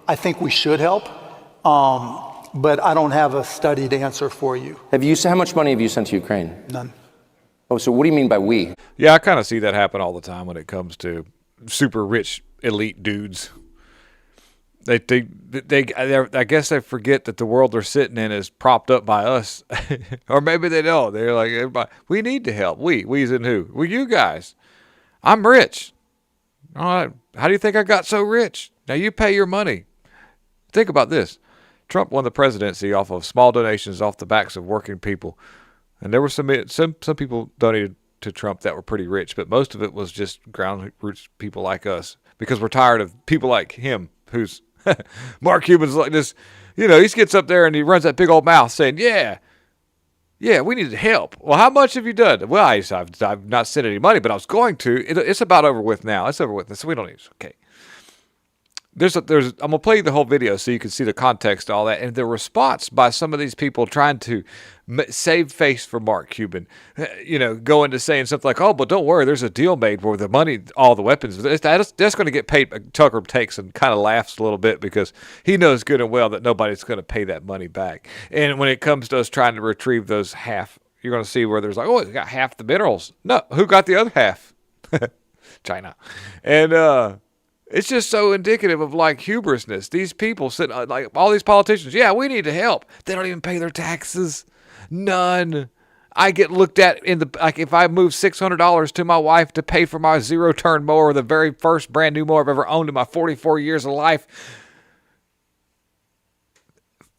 I think we should help, but I don't have a studied answer for you. How much money have you sent to Ukraine? None. Oh, so what do you mean by we? Yeah, I kind of see that happen all the time when it comes to super rich elite dudes. I guess they forget that the world they're sitting in is propped up by us, or maybe they don't. They're like, everybody, we need to help. We's in who? Well, you guys. I'm rich. All right. How do you think I got so rich? Now you pay your money. Think about this. Trump won the presidency off of small donations off the backs of working people, and there were some people donated to Trump that were pretty rich, but most of it was just ground roots people like us, because we're tired of people like him, who's Mark Cuban's like this. He gets up there and he runs that big old mouth saying, yeah, we need help. Well, how much have you done? Well, I've not sent any money, but I was going to. It's about over with now. It's over with. So we don't need it. Okay. I'm going to play you the whole video so you can see the context of all that. And the response by some of these people trying to save face for Mark Cuban, going to saying something like, oh, but don't worry, there's a deal made where the money, all the weapons, that's going to get paid. Tucker takes and kind of laughs a little bit because he knows good and well that nobody's going to pay that money back. And when it comes to us trying to retrieve those half, you're going to see where there's like, oh, we got half the minerals. No, who got the other half? China. And, it's just so indicative of like hubrisness. These people sitting like all these politicians. Yeah, we need to help. They don't even pay their taxes. None. I get looked at like if I move $600 to my wife to pay for my zero-turn mower, the very first brand new mower I've ever owned in my 44 years of life.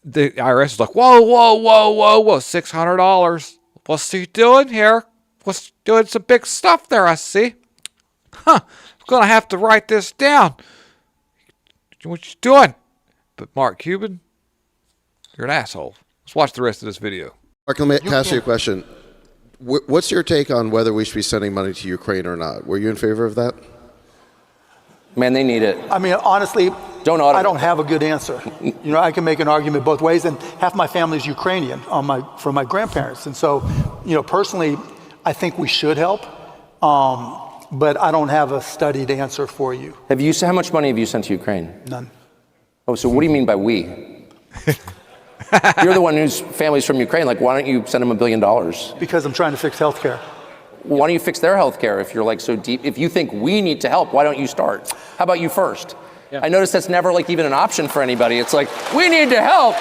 The IRS is like, whoa, $600. What's he doing here? What's doing some big stuff there? I see. Huh. Gonna have to write this down. What you doing? But Mark Cuban, you're an asshole. Let's watch the rest of this video. Mark, let me ask you a question. What's your take on whether we should be sending money to Ukraine or not? Were you in favor of that? Man, they need it. I mean, honestly, I don't have a good answer. I can make an argument both ways, and half my family is Ukrainian from my grandparents. And so, personally, I think we should help. But I don't have a studied answer for you. How much money have you sent to Ukraine? None. Oh, so what do you mean by we? You're the one whose family's from Ukraine. Like, why don't you send them $1 billion? Because I'm trying to fix healthcare. Why don't you fix their healthcare if you're like so deep? If you think we need to help, why don't you start? How about you first? Yeah. I notice that's never like even an option for anybody. It's like, we need to help.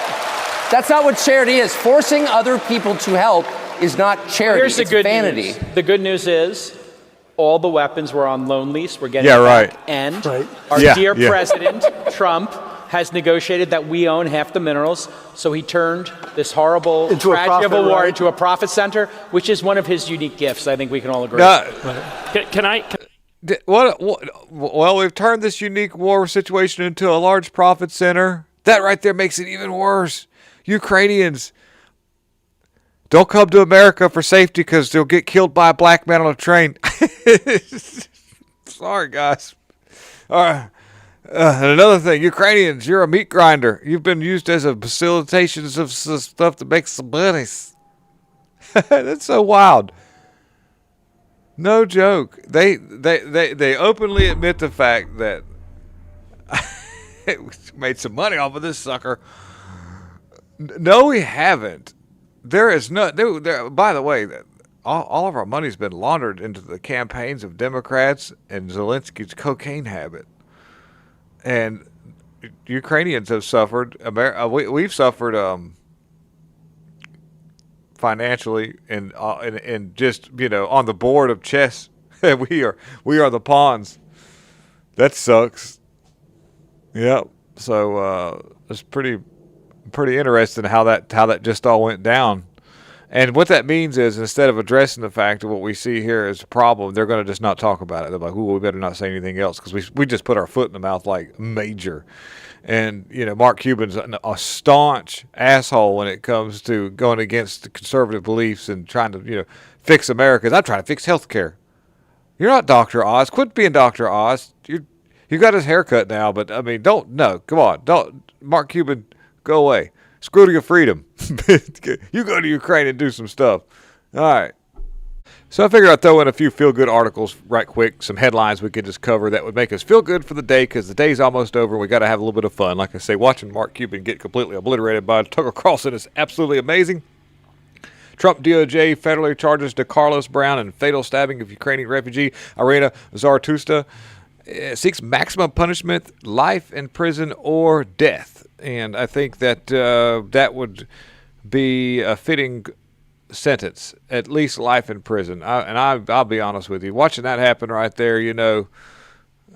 That's not what charity is. Forcing other people to help is not charity. Here's the it's good vanity. News. The good news is, all the weapons were on loan lease. We're getting right. And right. Our dear President Trump has negotiated that we own half the minerals. So he turned this horrible tragedy of a war into a profit center, which is one of his unique gifts. I think we can all agree. Well, we've turned this unique war situation into a large profit center. That right there makes it even worse. Ukrainians, don't come to America for safety because they'll get killed by a black man on a train. Sorry, guys. All right. And another thing, Ukrainians, you're a meat grinder. You've been used as a facilitation of stuff to make some money. That's so wild. No joke. They openly admit the fact that made some money off of this sucker. No, we haven't. There is no. By the way, all of our money's been laundered into the campaigns of Democrats and Zelensky's cocaine habit, and Ukrainians have suffered. We've suffered financially and just on the board of chess. we are the pawns. That sucks. Yep. So it's pretty interesting how that just all went down. And what that means is instead of addressing the fact of what we see here as a problem, they're going to just not talk about it. They're like, we better not say anything else because we just put our foot in the mouth like major. And, Mark Cuban's a staunch asshole when it comes to going against the conservative beliefs and trying to, fix America. I'm trying to fix healthcare. You're not Dr. Oz. Quit being Dr. Oz. You got his haircut now, but, come on. Mark Cuban, go away. Screw to your freedom. You go to Ukraine and do some stuff. All right. So I figured I'd throw in a few feel-good articles right quick, some headlines we could just cover that would make us feel good for the day, because the day's almost over and we got to have a little bit of fun. Like I say, watching Mark Cuban get completely obliterated by Tucker Carlson is absolutely amazing. Trump DOJ federally charges to Carlos Brown in fatal stabbing of Ukrainian refugee Irina Zaratusta. Seeks maximum punishment, life in prison or death. And I think that that would be a fitting sentence, at least life in prison. I'll be honest with you, watching that happen right there,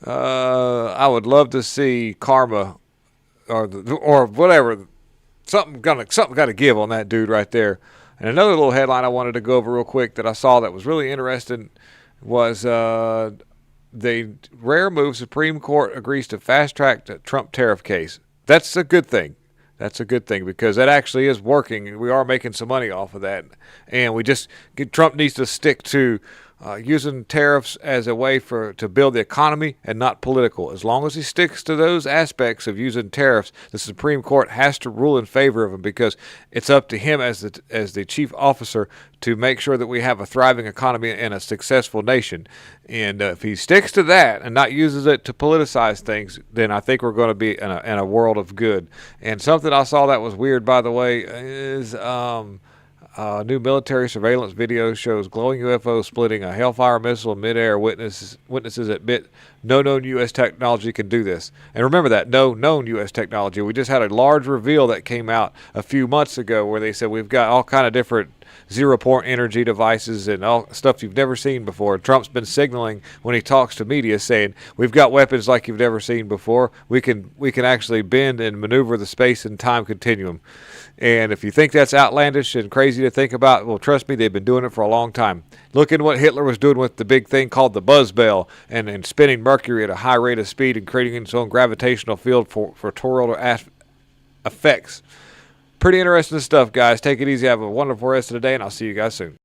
I would love to see karma or whatever. Something got to give on that dude right there. And another little headline I wanted to go over real quick that I saw that was really interesting was the rare move. Supreme Court agrees to fast track the Trump tariff case. That's a good thing. That's a good thing, because that actually is working. We are making some money off of that. And Trump needs to stick to using tariffs as a way to build the economy and not political. As long as he sticks to those aspects of using tariffs, the Supreme Court has to rule in favor of him, because it's up to him as the chief officer to make sure that we have a thriving economy and a successful nation. And if he sticks to that and not uses it to politicize things, then I think we're going to be in a world of good. And something I saw that was weird, by the way, is new military surveillance video shows glowing UFO splitting a Hellfire missile in midair. Witnesses admit no known U.S. technology can do this. And remember that, no known U.S. technology. We just had a large reveal that came out a few months ago where they said we've got all kind of different zero-point energy devices and all stuff you've never seen before. Trump's been signaling when he talks to media, saying we've got weapons like you've never seen before. We can actually bend and maneuver the space and time continuum. And if you think that's outlandish and crazy to think about, well, trust me, they've been doing it for a long time. Look at what Hitler was doing with the big thing called the buzz bell and spinning mercury at a high rate of speed and creating its own gravitational field for toroidal effects. Pretty interesting stuff, guys. Take it easy. Have a wonderful rest of the day, and I'll see you guys soon.